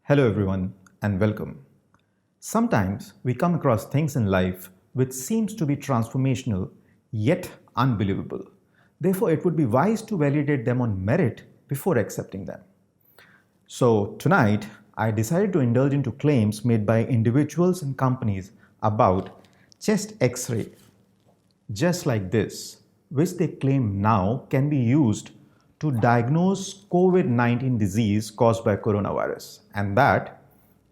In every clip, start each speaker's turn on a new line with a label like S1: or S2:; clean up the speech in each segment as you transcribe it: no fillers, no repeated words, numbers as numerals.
S1: Hello, everyone, and welcome. Sometimes we come across things in life which seems to be transformational yet unbelievable. Therefore, it would be wise to validate them on merit before accepting them. So, tonight, I decided to indulge into claims made by individuals and companies about chest x ray, just like this, which they claim now can be used to diagnose COVID-19 disease caused by coronavirus, and that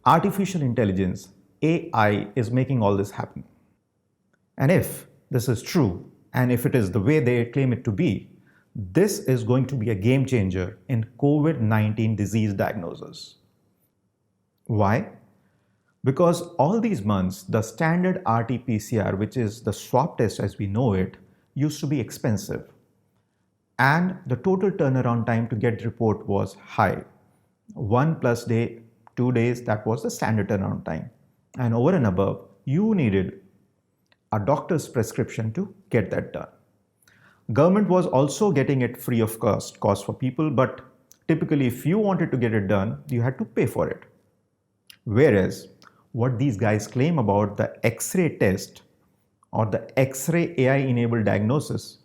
S1: artificial intelligence, AI, is making all this happen. And if this is true, and if it is the way they claim it to be, this is going to be a game changer in COVID-19 disease diagnosis. Why? Because all these months, the standard RT-PCR, which is the swab test as we know it, used to be expensive. And the total turnaround time to get the report was high. 1+ day, 2 days, that was the standard turnaround time. And over and above, you needed a doctor's prescription to get that done. Government was also getting it free of cost for people, but typically if you wanted to get it done, you had to pay for it. Whereas what these guys claim about the X-ray test or the X-ray AI-enabled diagnosis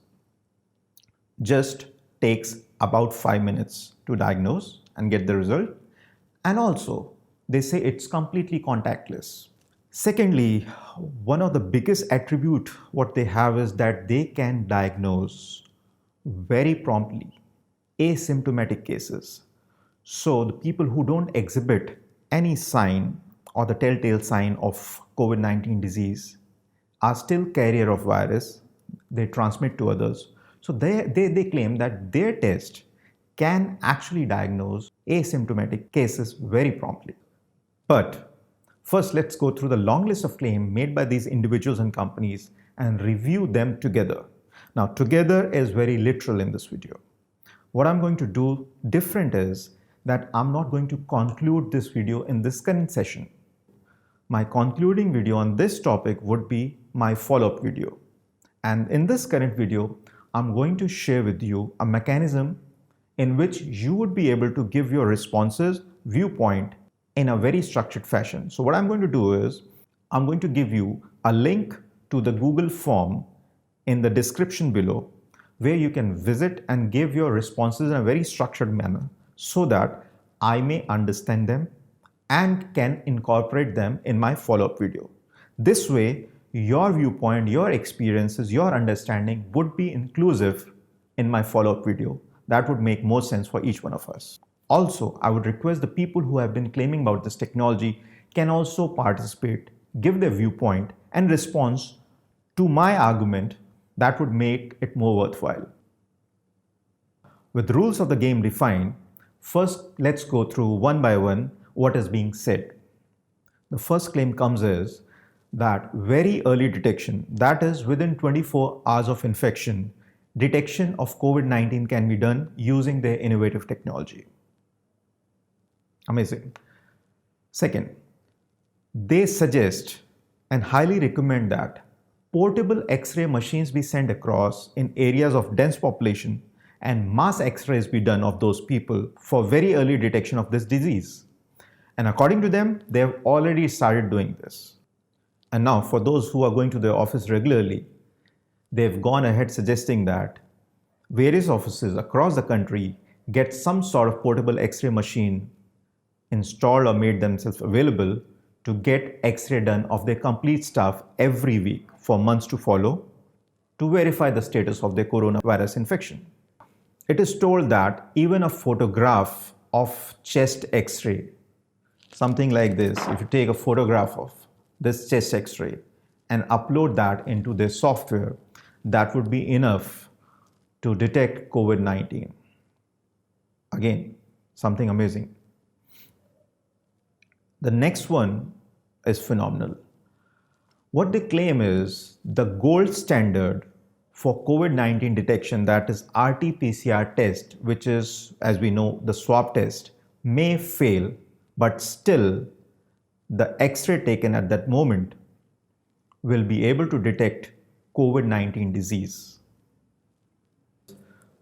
S1: just takes about 5 minutes to diagnose and get the result. And also, they say it's completely contactless. Secondly, one of the biggest attribute what they have is that they can diagnose very promptly asymptomatic cases. So the people who don't exhibit any sign or the telltale sign of COVID-19 disease are still carrier of virus. They transmit to others. So they claim that their test can actually diagnose asymptomatic cases very promptly. But first, let's go through the long list of claims made by these individuals and companies and review them together. Now, together is very literal in this video. What I'm going to do different is that I'm not going to conclude this video in this current session. My concluding video on this topic would be my follow-up video. And in this current video, I'm going to share with you a mechanism in which you would be able to give your responses, viewpoint in a very structured fashion. So what I'm going to do is, I'm going to give you a link to the Google form in the description below, where you can visit and give your responses in a very structured manner so that I may understand them and can incorporate them in my follow-up video. This way, your viewpoint, your experiences, your understanding would be inclusive in my follow-up video. That would make more sense for each one of us. Also, I would request the people who have been claiming about this technology can also participate, give their viewpoint and response to my argument. That would make it more worthwhile. With the rules of the game defined, first let's go through one by one what is being said. The first claim comes is that very early detection, that is within 24 hours of infection, detection of COVID-19 can be done using their innovative technology. Amazing. Second, they suggest and highly recommend that portable X-ray machines be sent across in areas of dense population and mass X-rays be done of those people for very early detection of this disease. And according to them, they have already started doing this. And now for those who are going to their office regularly, they've gone ahead suggesting that various offices across the country get some sort of portable X-ray machine installed or made themselves available to get X-ray done of their complete staff every week for months to follow to verify the status of their coronavirus infection. It is told that even a photograph of chest X-ray, something like this, if you take a photograph of this chest X-ray and upload that into their software, that would be enough to detect COVID-19. Again, something amazing. The next one is phenomenal. What they claim is the gold standard for COVID-19 detection, that is RT-PCR test, which is, as we know, the swab test, may fail, but still the X-ray taken at that moment will be able to detect COVID-19 disease.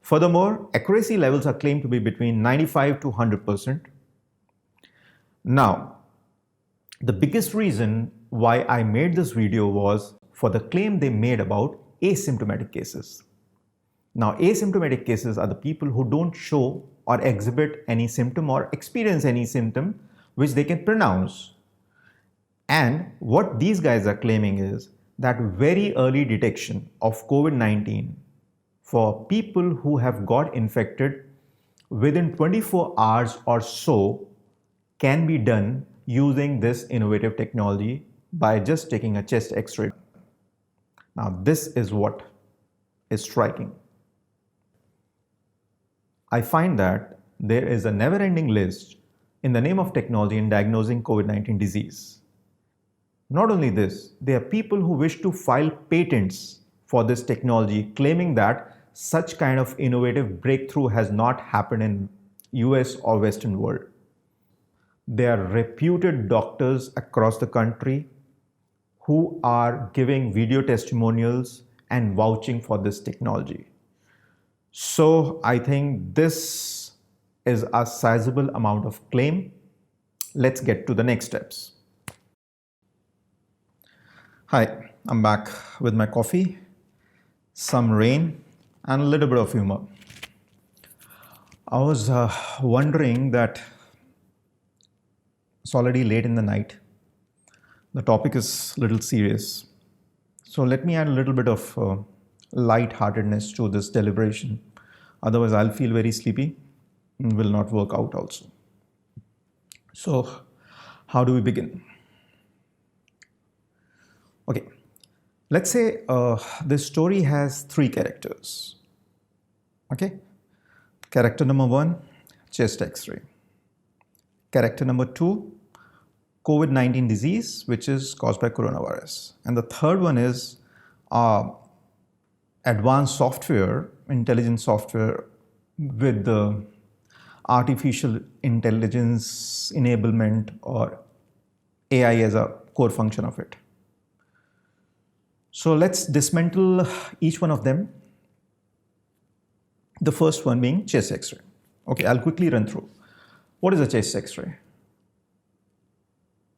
S1: Furthermore, accuracy levels are claimed to be between 95 to 100%. Now, the biggest reason why I made this video was for the claim they made about asymptomatic cases. Now, asymptomatic cases are the people who don't show or exhibit any symptom or experience any symptom which they can pronounce. And what these guys are claiming is that very early detection of COVID-19 for people who have got infected within 24 hours or so can be done using this innovative technology by just taking a chest X-ray. Now, this is what is striking. I find that there is a never-ending list in the name of technology in diagnosing COVID-19 disease. Not only this, there are people who wish to file patents for this technology, claiming that such kind of innovative breakthrough has not happened in US or Western world. There are reputed doctors across the country who are giving video testimonials and vouching for this technology. So I think this is a sizable amount of claim. Let's get to the next steps. Hi, I'm back with my coffee, some rain, and a little bit of humor. I was wondering that it's already late in the night. The topic is a little serious. So let me add a little bit of light-heartedness to this deliberation. Otherwise, I'll feel very sleepy and will not work out also. So how do we begin? Okay, let's say this story has 3 characters. Okay, character number 1, chest X-ray. Character number 2, COVID-19 disease, which is caused by coronavirus. And the third one is advanced software, intelligent software with the artificial intelligence enablement or AI as a core function of it. So let's dismantle each one of them. The first one being chest X-ray. Okay, I'll quickly run through. What is a chest X-ray?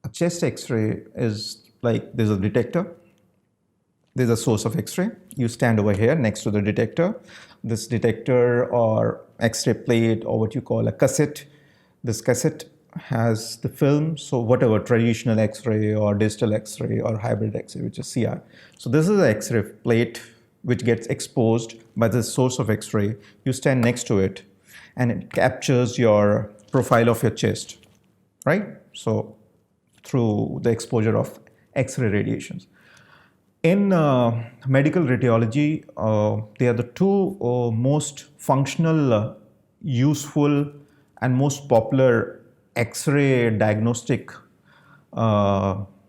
S1: A chest X-ray is like there's a detector, there's a source of X-ray. You stand over here next to the detector. This detector or X-ray plate or what you call a cassette. This cassette has the film, so whatever traditional X-ray or digital X-ray or hybrid X-ray, which is CR. So this is an X-ray plate which gets exposed by the source of X-ray. You stand next to it and it captures your profile of your chest, right? So through the exposure of X-ray radiations. In medical radiology, they are the 2 most functional, useful and most popular X-ray diagnostic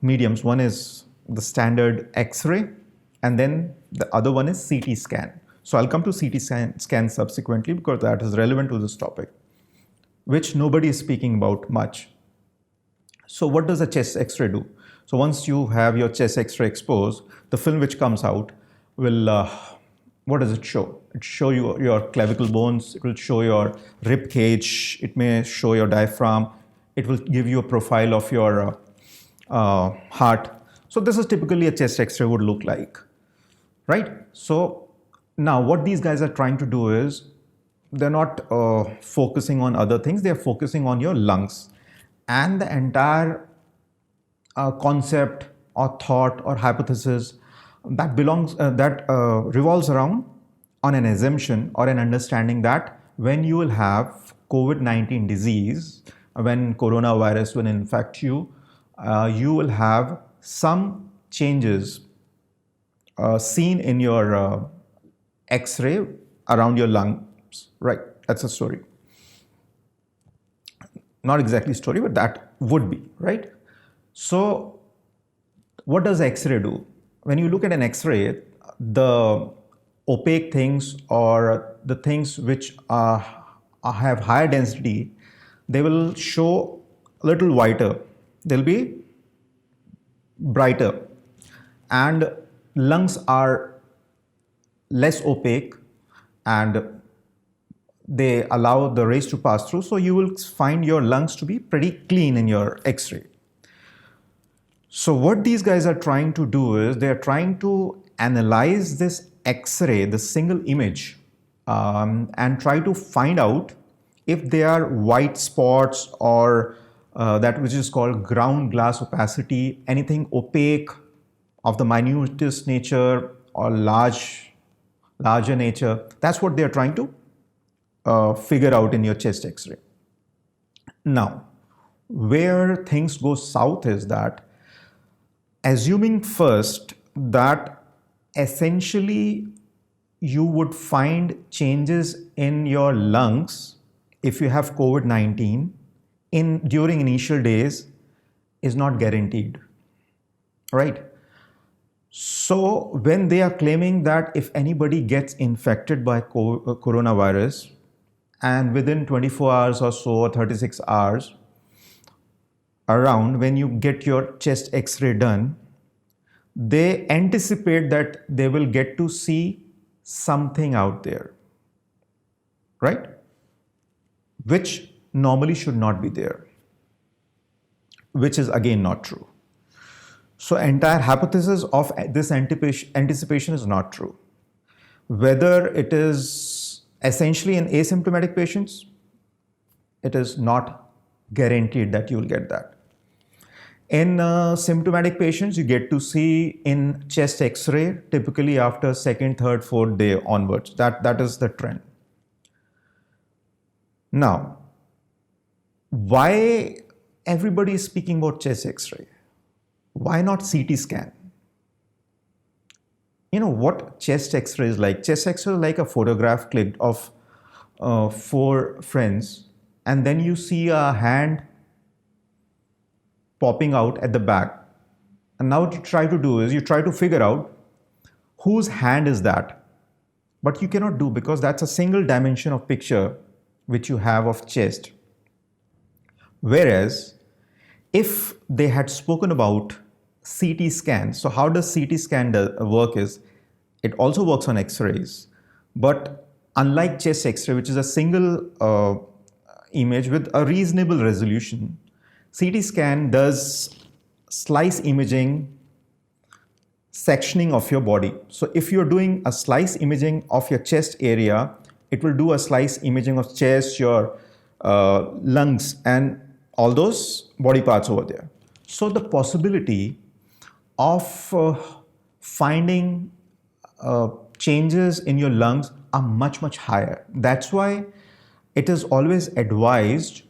S1: mediums. One is the standard X-ray and then the other one is CT scan. So I'll come to CT scan subsequently because that is relevant to this topic, which nobody is speaking about much. So what does a chest X-ray do? So once you have your chest X-ray exposed, the film which comes out will, what does it show? It show you your clavicle bones, it will show your rib cage, it may show your diaphragm, it will give you a profile of your heart. So this is typically a chest X-ray would look like, right? So now what these guys are trying to do is, they're not focusing on other things, they're focusing on your lungs. And the entire concept or thought or hypothesis that revolves around on an assumption or an understanding that when you will have COVID-19 disease, when coronavirus will infect you, you will have some changes seen in your X-ray around your lungs, right? That's a story. Not exactly story, but that would be, right? So what does X-ray do? When you look at an X-ray, the opaque things or the things which have higher density, they will show a little whiter. They'll be brighter. And lungs are less opaque and they allow the rays to pass through, so you will find your lungs to be pretty clean in your x-ray. So what these guys are trying to do is they are trying to analyze this x-ray, the single image, and try to find out if there are white spots or that which is called ground glass opacity, anything opaque of the minutest nature or larger nature. That's what they are trying to figure out in your chest x-ray. Now, where things go south is that, assuming first that essentially you would find changes in your lungs if you have COVID-19 during initial days is not guaranteed, right? So when they are claiming that if anybody gets infected by coronavirus and within 24 hours or so, or 36 hours, around when you get your chest x-ray done, they anticipate that they will get to see something out there, right? Which normally should not be there, which is again not true. So entire hypothesis of this anticipation is not true. Whether it is essentially in asymptomatic patients, it is not guaranteed that you will get that. In symptomatic patients, you get to see in chest x-ray typically after second, third, fourth day onwards. That is the trend. Now, why everybody is speaking about chest x-ray? Why not CT scan? You know what chest x-ray is like? Chest x-ray is like a photograph clicked of 4 friends, and then you see a hand popping out at the back. And now what you try to do is you try to figure out whose hand is that. But you cannot do, because that's a single dimension of picture which you have of chest. Whereas if they had spoken about CT scan, so how does CT scan work is, it also works on x-rays, but unlike chest x-ray, which is a single image with a reasonable resolution, CT scan does slice imaging, sectioning of your body. So if you're doing a slice imaging of your chest area, it will do a slice imaging of chest, your lungs, and all those body parts over there. So the possibility of finding changes in your lungs are much, much higher. That's why it is always advised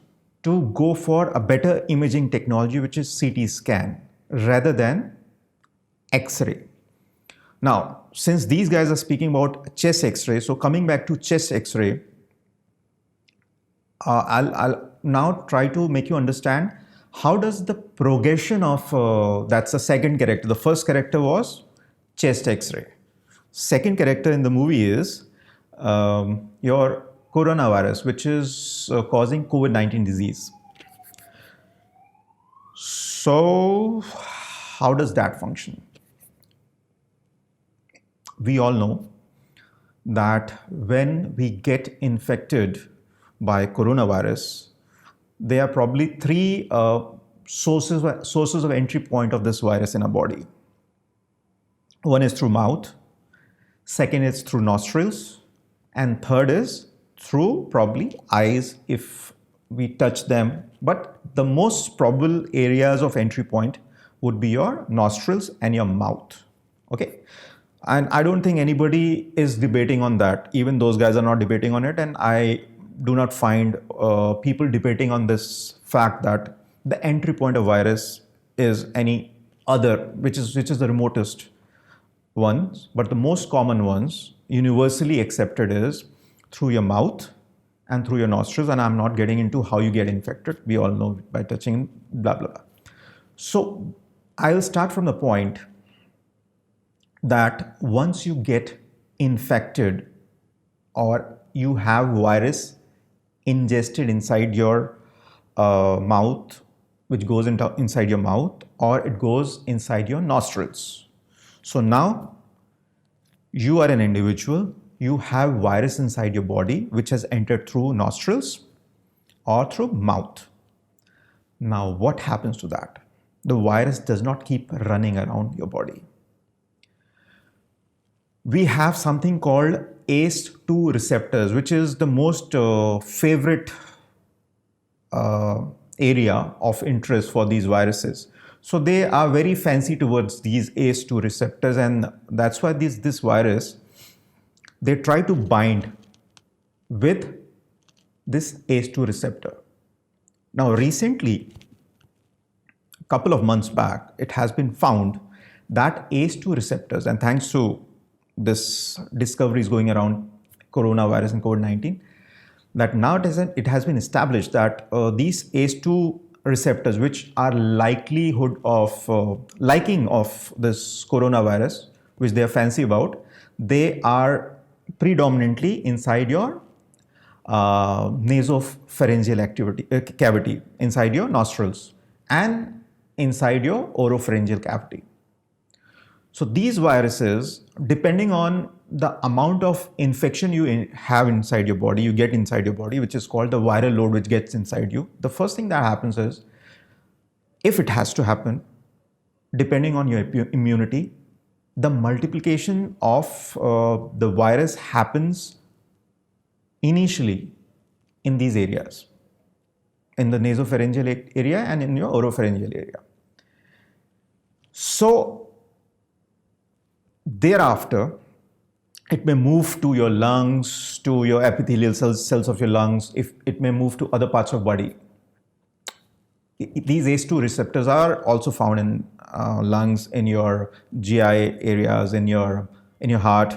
S1: to go for a better imaging technology, which is CT scan, rather than X-ray. Now, since these guys are speaking about chest X-ray, so coming back to chest X-ray, I'll now try to make you understand how does the progression of, that's the second character. The first character was chest X-ray. Second character in the movie is your coronavirus, which is causing COVID-19 disease. So how does that function? We all know that when we get infected by coronavirus, there are probably 3 sources of entry point of this virus in our body. One is through mouth, second is through nostrils, and third is through probably eyes if we touch them. But the most probable areas of entry point would be your nostrils and your mouth. Okay. And I don't think anybody is debating on that. Even those guys are not debating on it. And I do not find people debating on this fact that the entry point of virus is any other, which is the remotest ones. But the most common ones, universally accepted, is through your mouth and through your nostrils. And I'm not getting into how you get infected. We all know by touching, blah, blah, blah. So I'll start from the point that once you get infected or you have virus ingested inside your mouth, which goes inside your mouth, or it goes inside your nostrils. So now you are an individual, you have virus inside your body which has entered through nostrils or through mouth. Now, what happens to that? The virus does not keep running around your body. We have something called ACE2 receptors, which is the most favorite area of interest for these viruses. So they are very fancy towards these ACE2 receptors, and that's why this virus, they try to bind with this ACE2 receptor. Now recently, a couple of months back, it has been found that ACE2 receptors, and thanks to this discovery is going around coronavirus and COVID-19, that now it has been established that these ACE2 receptors, which are liking of this coronavirus, which they are fancy about, they are predominantly inside your nasopharyngeal cavity, inside your nostrils and inside your oropharyngeal cavity. So these viruses, depending on the amount of infection you have inside your body, you get inside your body, which is called the viral load which gets inside you. The first thing that happens is, if it has to happen, depending on your immunity, the multiplication of the virus happens initially in these areas, in the nasopharyngeal area and in your oropharyngeal area. So thereafter, it may move to your lungs, to your epithelial cells of your lungs. If it may move to other parts of body. These ACE2 receptors are also found in lungs, in your GI areas, in your heart.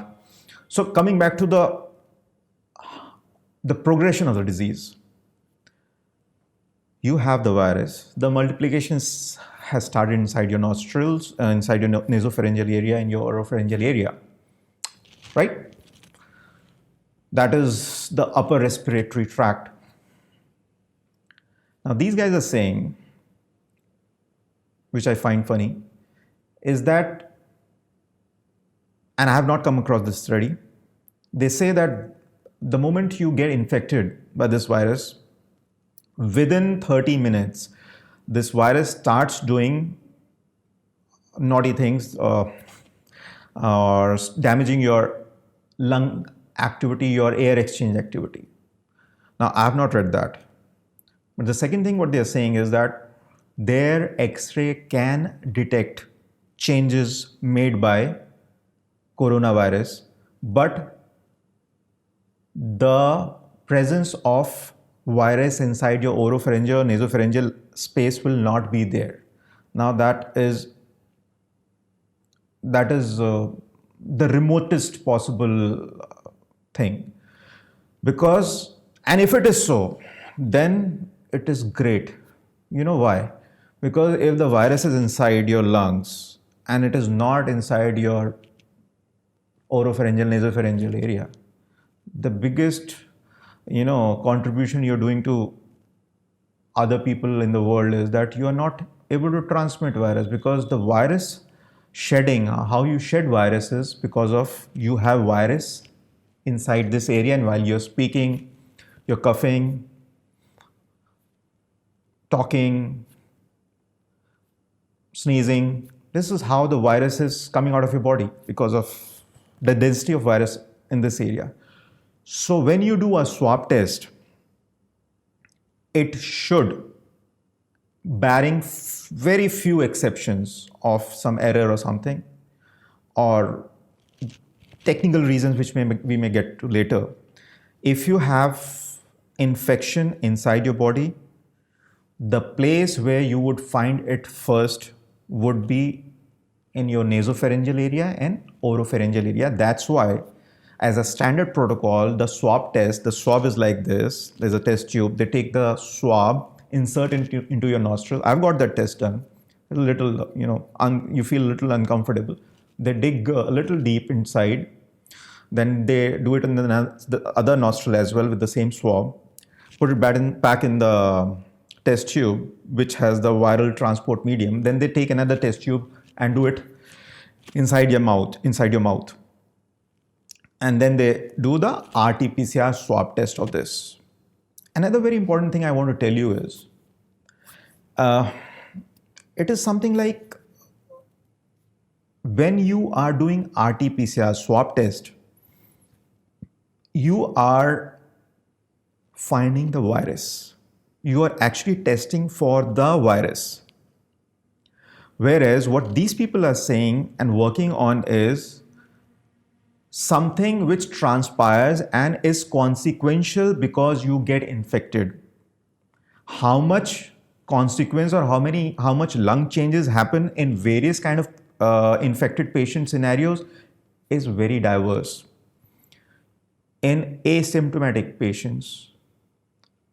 S1: So coming back to the progression of the disease, you have the virus. The multiplication has started inside your nostrils, inside your nasopharyngeal area, in your oropharyngeal area, right? That is the upper respiratory tract. Now these guys are saying, which I find funny, is that, and I have not come across this study, they say that the moment you get infected by this virus, within 30 minutes, this virus starts doing naughty things or damaging your lung activity, your air exchange activity. Now, I have not read that. But the second thing what they are saying is that their X-ray can detect changes made by coronavirus, but the presence of virus inside your oropharyngeal, nasopharyngeal space will not be there. Now that is the remotest possible thing, because, and if it is so, then it is great. You know why? Because if the virus is inside your lungs and it is not inside your oropharyngeal, nasopharyngeal area, the biggest contribution you're doing to other people in the world is that you are not able to transmit virus, because the virus shedding, how you shed viruses, because of you have virus inside this area, and while you're speaking, you're coughing, talking, sneezing, this is how the virus is coming out of your body, because of the density of virus in this area. So when you do a swab test, it should, barring very few exceptions of some error or something, or technical reasons which we may get to later, if you have infection inside your body, the place where you would find it first would be in your nasopharyngeal area and oropharyngeal area. That's why, as a standard protocol, the swab is like this. There's a test tube. They take the swab, insert into your nostril. I've got that test done. A little, you feel a little uncomfortable. They dig a little deep inside. Then they do it in the other nostril as well with the same swab. Put it back in the test tube, which has the viral transport medium. Then they take another test tube and do it inside your mouth. and then they do the RT-PCR swab test of this. Another very important thing I want to tell you is, it is something like when you are doing RT-PCR swab test, you are finding the virus. You are actually testing for the virus. Whereas what these people are saying and working on is something which transpires and is consequential because you get infected. How much consequence or how much lung changes happen in various kind of infected patient scenarios is very diverse. In asymptomatic patients,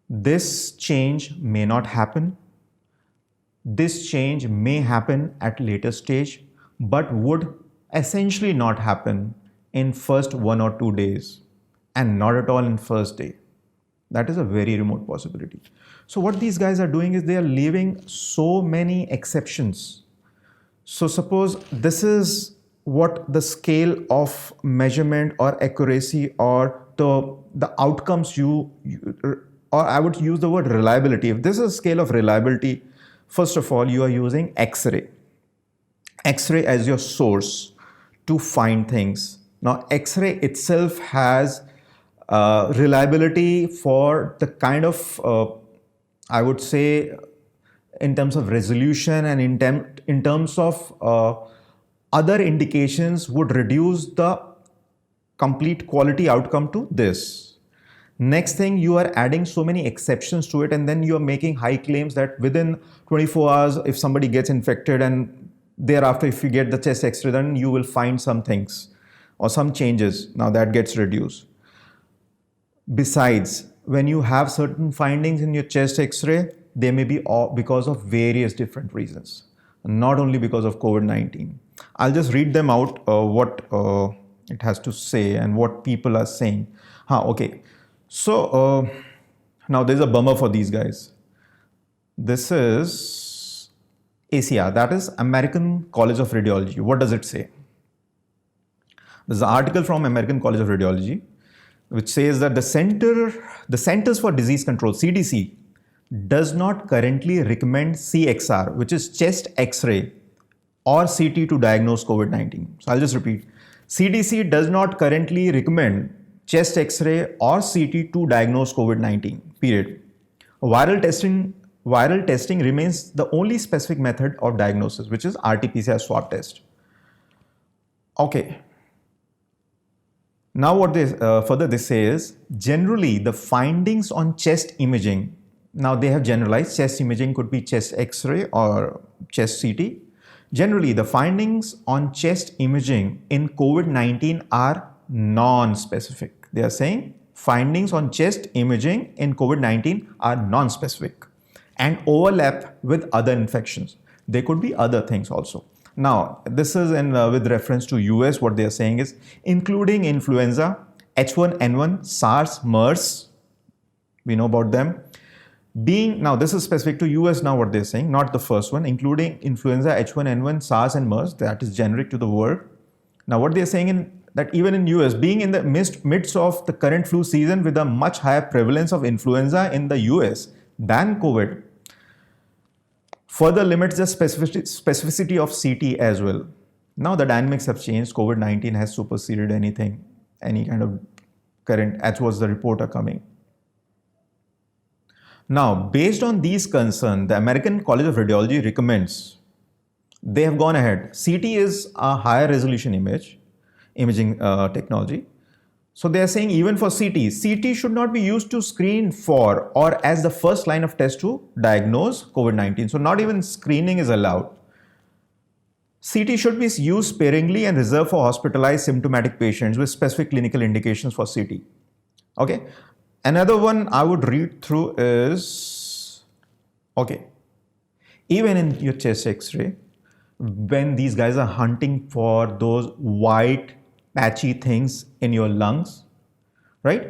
S1: this change may not happen. This change may happen at later stage, but would essentially not happen in first 1 or 2 days, and not at all in first day. That is a very remote possibility. So what these guys are doing is they are leaving so many exceptions. So suppose this is what the scale of measurement or accuracy or the outcomes or I would use the word reliability. If this is a scale of reliability, first of all, you are using X-ray. X-ray as your source to find things. Now, X-ray itself has reliability for the kind of, I would say, in terms of resolution and in terms of other indications would reduce the complete quality outcome to this. Next thing, you are adding so many exceptions to it, and then you are making high claims that within 24 hours, if somebody gets infected and thereafter, if you get the chest X-ray, then you will find some things or some changes. Now that gets reduced. Besides, when you have certain findings in your chest X-ray, they may be because of various different reasons, not only because of COVID-19. I'll just read them out, what it has to say and what people are saying. Okay. So now there's a bummer for these guys. This is ACR, that is American College of Radiology. What does it say? There's an article from American College of Radiology which says that the Centers for Disease Control, CDC, does not currently recommend CXR, which is chest X-ray, or CT to diagnose COVID-19. So I'll just repeat. CDC does not currently recommend chest X-ray or CT to diagnose COVID-19, period. Viral testing remains the only specific method of diagnosis, which is RT-PCR swab test. Okay. Now what they further they say is, generally the findings on chest imaging, now they have generalized, chest imaging could be chest X-ray or chest CT. Generally, the findings on chest imaging in COVID-19 are non-specific. They are saying findings on chest imaging in COVID-19 are non-specific and overlap with other infections. There could be other things also. Now, this is with reference to US, what they are saying is including influenza, H1N1, SARS, MERS, we know about them. Now this is specific to US now what they're saying, not the first one, including influenza, H1N1, SARS and MERS, that is generic to the world. Now what they're saying that even in US, being in the midst of the current flu season with a much higher prevalence of influenza in the US than COVID, further limits the specificity of CT as well. Now the dynamics have changed. COVID-19 has superseded any kind of current, as was the report are coming. Now, based on these concerns, the American College of Radiology recommends, they have gone ahead. CT is a higher resolution imaging technology. So they are saying even for CT should not be used to screen for or as the first line of test to diagnose COVID-19. So not even screening is allowed. CT should be used sparingly and reserved for hospitalized symptomatic patients with specific clinical indications for CT. Okay. Another one I would read through is, okay, even in your chest X-ray, when these guys are hunting for those white patchy things in your lungs, right?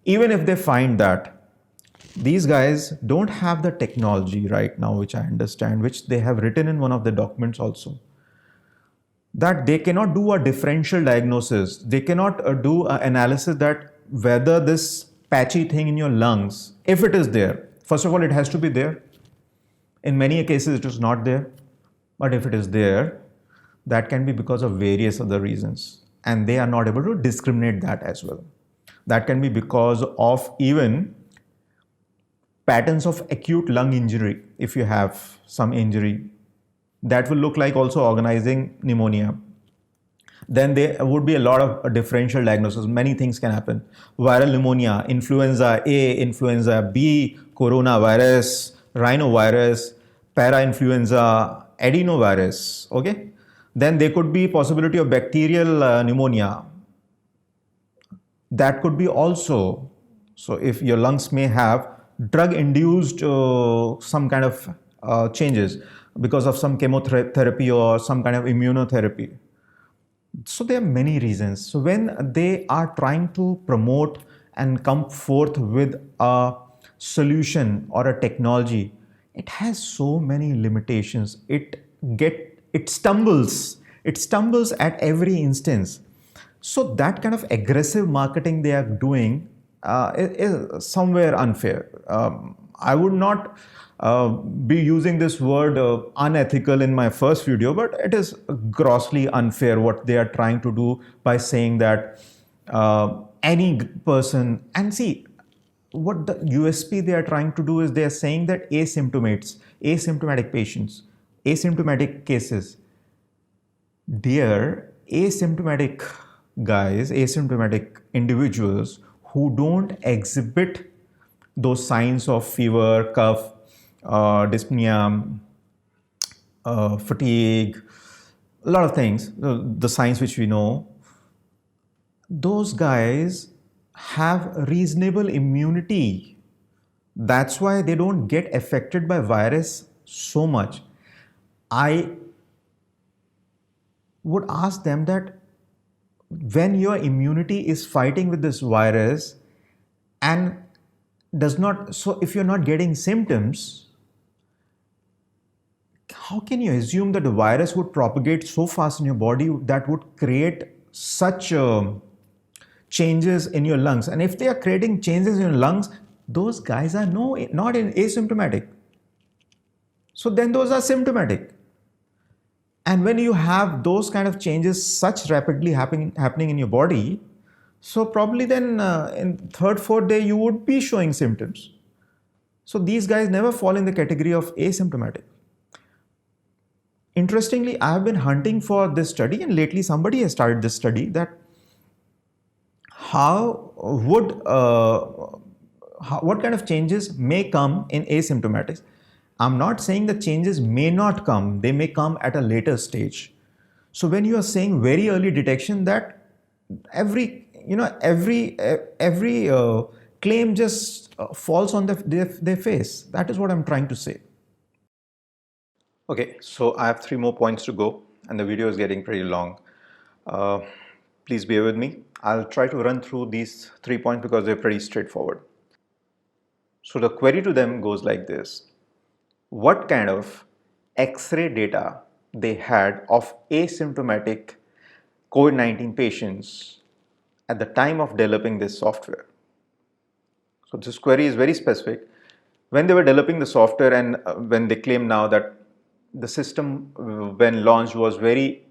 S1: Even if they find that, these guys don't have the technology right now, which I understand, which they have written in one of the documents also. that they cannot do a differential diagnosis. They cannot do an analysis that whether this patchy thing in your lungs, if it is there, first of all, it has to be there. In many cases, it is not there. But if it is there, that can be because of various other reasons. And they are not able to discriminate that as well. That can be because of even patterns of acute lung injury. If you have some injury, that will look like also organizing pneumonia. Then there would be a lot of differential diagnosis. Many things can happen. Viral pneumonia, influenza A, influenza B, coronavirus, rhinovirus, parainfluenza, adenovirus. Okay. Then there could be possibility of bacterial pneumonia. That could be also. So if your lungs may have drug-induced some kind of changes because of some chemotherapy or some kind of immunotherapy. So there are many reasons. So when they are trying to promote and come forth with a solution or a technology, it has so many limitations. It stumbles at every instance. So that kind of aggressive marketing they are doing is somewhere unfair. I would not be using this word unethical in my first video, but it is grossly unfair what they are trying to do by saying that any person, and see, what the USP they are trying to do is they are saying that asymptomatic patients, asymptomatic cases, dear asymptomatic guys, asymptomatic individuals who don't exhibit those signs of fever, cough, dyspnea, fatigue, a lot of things, the signs which we know, those guys have reasonable immunity. That's why they don't get affected by virus so much. I would ask them that when your immunity is fighting with this virus and does not, so if you're not getting symptoms, how can you assume that the virus would propagate so fast in your body that would create such changes in your lungs? And if they are creating changes in your lungs, those guys are not asymptomatic. So then those are symptomatic. And when you have those kind of changes such rapidly happening in your body, so probably then in third, fourth day, you would be showing symptoms. So these guys never fall in the category of asymptomatic. Interestingly, I have been hunting for this study, and lately somebody has started this study that what kind of changes may come in asymptomatics. I'm not saying the changes may not come, they may come at a later stage. So when you are saying very early detection, that every claim just falls on their face. That is what I'm trying to say. Okay, so I have 3 more points to go and the video is getting pretty long. Please bear with me. I'll try to run through these 3 points because they're pretty straightforward. So the query to them goes like this. What kind of X-ray data they had of asymptomatic COVID-19 patients at the time of developing this software? So this query is very specific. When they were developing the software and when they claim now that the system when launched was very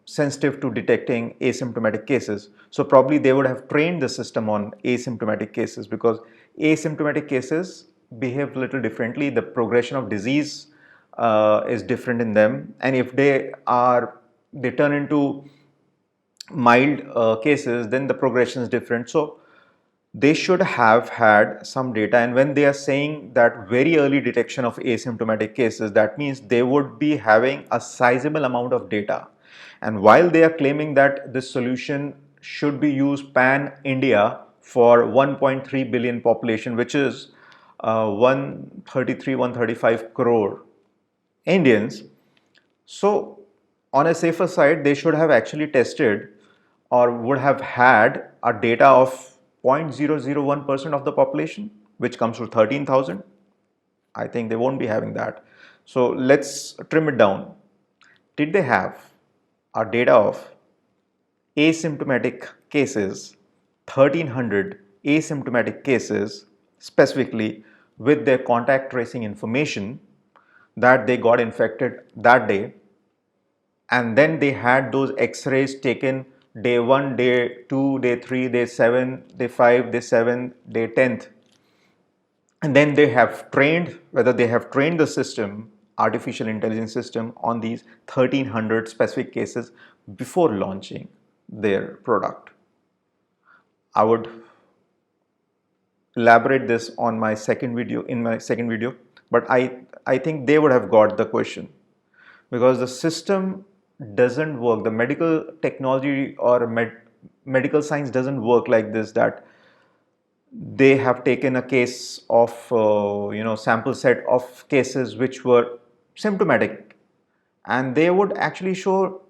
S1: sensitive to detecting asymptomatic cases. So probably they would have trained the system on asymptomatic cases because asymptomatic cases behave a little differently. The progression of disease is different in them, and if they turn into mild cases, then the progression is different. So they should have had some data, and when they are saying that very early detection of asymptomatic cases, that means they would be having a sizable amount of data. And while they are claiming that this solution should be used pan-India for 1.3 billion population, which is 135 crore Indians, so on a safer side, they should have actually tested or would have had a data of 0.001% of the population, which comes to 13,000. I think they won't be having that. So let's trim it down. Did they have are data of asymptomatic cases, 1300 asymptomatic cases specifically with their contact tracing information that they got infected that day, and then they had those x-rays taken day 1, day 2, day 3, day 7, day 5, day 7, day 10th, and then they have trained, whether they have trained the system, artificial intelligence system, on these 1300 specific cases before launching their product. I would elaborate this on my second video, but I think they would have got the question, because the system doesn't work, the medical technology or medical science doesn't work like this, that they have taken a case of sample set of cases which were symptomatic, and they would actually show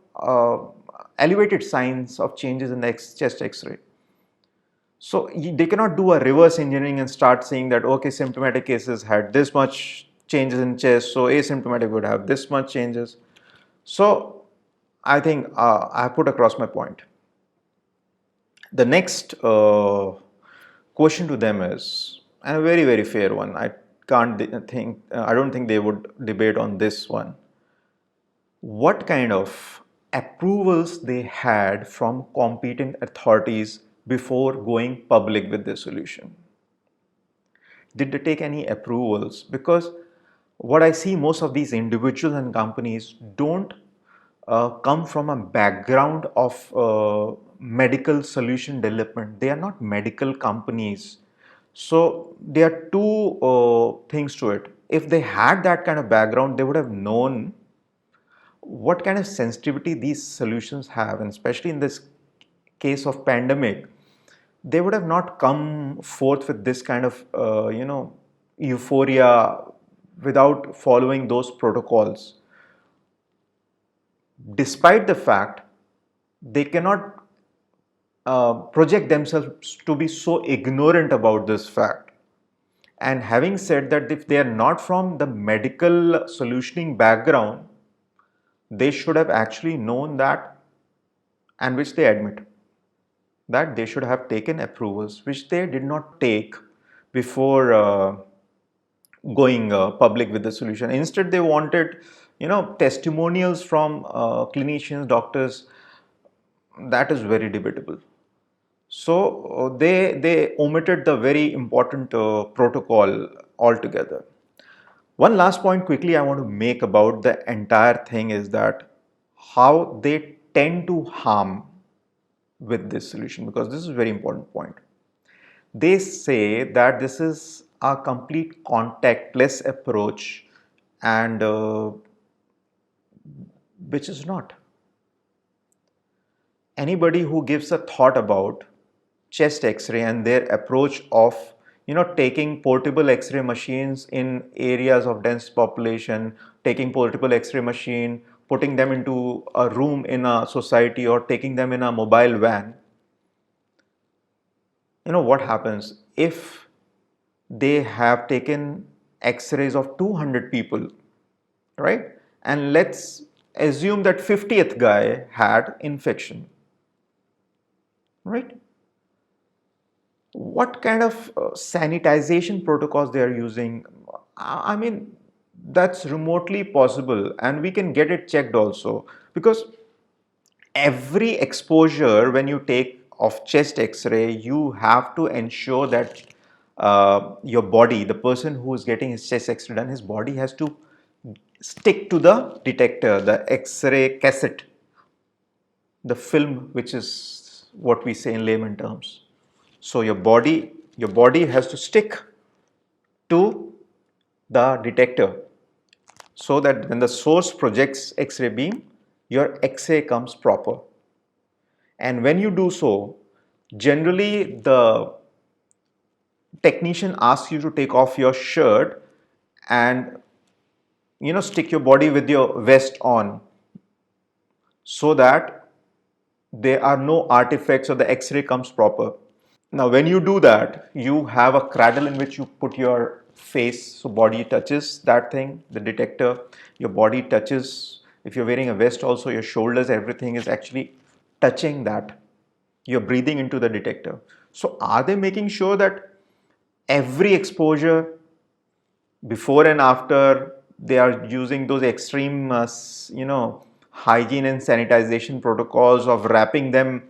S1: elevated signs of changes in the chest x-ray. So they cannot do a reverse engineering and start saying that, okay, symptomatic cases had this much changes in chest, so asymptomatic would have this much changes. So I think I put across my point. The next question to them is, and a very, very fair one. I don't think they would debate on this one. What kind of approvals they had from competent authorities before going public with this solution? Did they take any approvals? Because what I see, most of these individuals and companies don't come from a background of medical solution development. They are not medical companies. So there are two things to it. If they had that kind of background, they would have known what kind of sensitivity these solutions have, and especially in this case of pandemic, they would have not come forth with this kind of euphoria without following those protocols. Despite the fact they cannot project themselves to be so ignorant about this fact. And having said that, if they are not from the medical solutioning background, they should have actually known that, and which they admit, that they should have taken approvals, which they did not take before going public with the solution. Instead, they wanted, testimonials from clinicians, doctors. That is very debatable. So they omitted the very important protocol altogether. One last point quickly I want to make about the entire thing is that how they tend to harm with this solution, because this is a very important point. They say that this is a complete contactless approach, and which is not. Anybody who gives a thought about chest x-ray and their approach of taking portable x-ray machines in areas of dense population, taking portable x-ray machine, putting them into a room in a society, or taking them in a mobile van, what happens if they have taken x-rays of 200 people, right? And let's assume that 50th guy had infection, right? What kind of sanitization protocols they are using? I mean, that's remotely possible, and we can get it checked also, because every exposure when you take of chest x-ray, you have to ensure that your body, the person who is getting his chest x-ray done, his body has to stick to the detector, the x-ray cassette, the film, which is what we say in layman terms. So your body has to stick to the detector, so that when the source projects x-ray beam, your x-ray comes proper. And when you do so, generally the technician asks you to take off your shirt and stick your body with your vest on, so that there are no artifacts, or the x-ray comes proper. Now when you do that, you have a cradle in which you put your face, so body touches that thing, the detector, your body touches if you're wearing a vest also, your shoulders, everything is actually touching that. You're breathing into the detector. So are they making sure that every exposure, before and after, they are using those extreme hygiene and sanitization protocols of wrapping them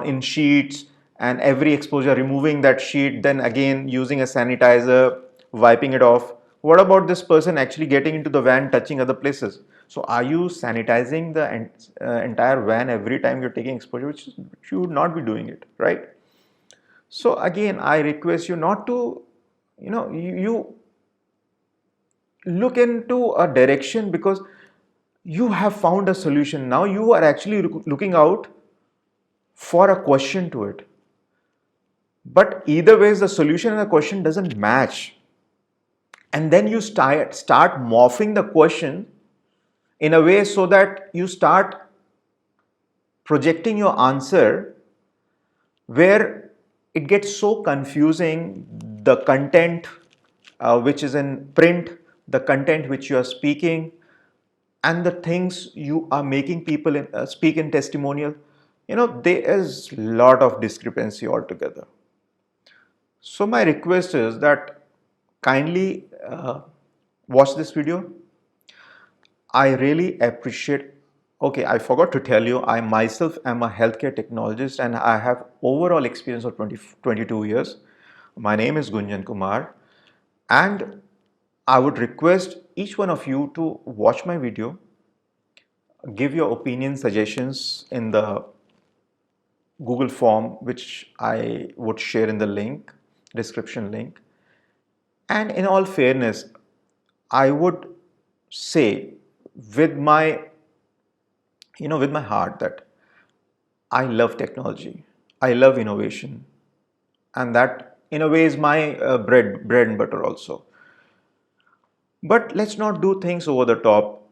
S1: in sheets, and every exposure removing that sheet, then again using a sanitizer, wiping it off? What about this person actually getting into the van, touching other places? So are you sanitizing the entire van every time you're taking exposure, which you would not be doing it, right? So again, I request you not to, you look into a direction, because you have found a solution. Now you are actually looking out for a question to it. But either ways, the solution and the question doesn't match. And then you start morphing the question in a way so that you start projecting your answer, where it gets so confusing. The content which is in print, the content which you are speaking, and the things you are making people speak in testimonial, there is a lot of discrepancy altogether. So my request is that kindly watch this video. I really appreciate. Okay, I forgot to tell you, I myself am a healthcare technologist and I have overall experience of 22 years. My name is Gunjan Kumar, and I would request each one of you to watch my video, give your opinion, suggestions in the Google form, which I would share in the link, description link. And in all fairness, I would say with my, with my heart, that I love technology, I love innovation, and that in a way is my bread and butter also. But let's not do things over the top.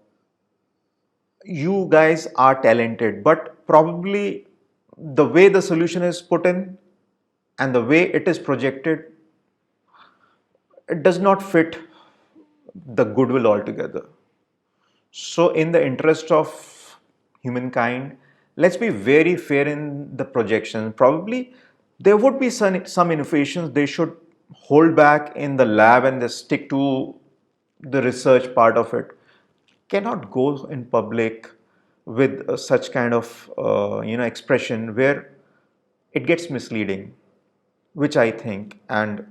S1: You guys are talented, but probably the way the solution is put in and the way it is projected, it does not fit the goodwill altogether. So in the interest of humankind, let's be very fair in the projection. Probably there would be some innovations they should hold back in the lab and they stick to the research part of it. Cannot go in public with such kind of expression where it gets misleading, which I think. And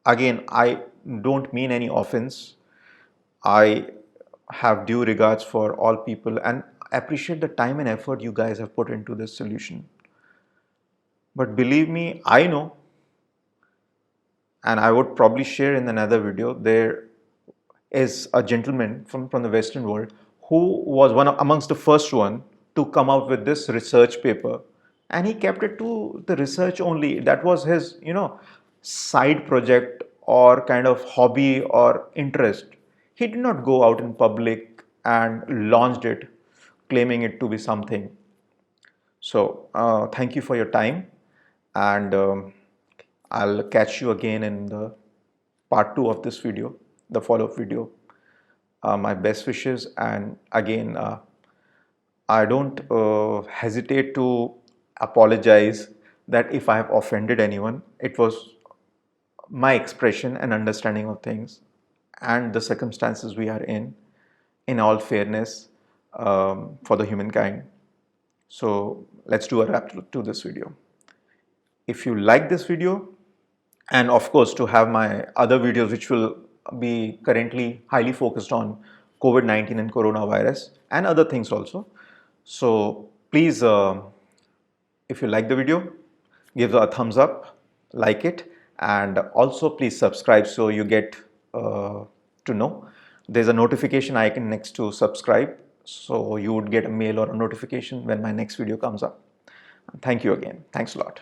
S1: again, I don't mean any offense. I have due regards for all people and appreciate the time and effort you guys have put into this solution. But believe me, I know, and I would probably share in another video, there is a gentleman from the Western world who was amongst the first one to come out with this research paper, and he kept it to the research only. That was his, side project or kind of hobby or interest. He did not go out in public and launched it, claiming it to be something. So thank you for your time, and I'll catch you again in the part 2 of this video, the follow-up video. My best wishes, and again, I don't hesitate to apologize that if I have offended anyone. It was my expression and understanding of things and the circumstances we are in all fairness, for the humankind. So let's do a wrap to this video. If you like this video, and of course to have my other videos which will be currently highly focused on COVID-19 and coronavirus and other things also. So please, if you like the video, give a thumbs up, like it, and also please subscribe so you get to know. There's a notification icon next to subscribe, so you would get a mail or a notification when my next video comes up. Thank you again. Thanks a lot.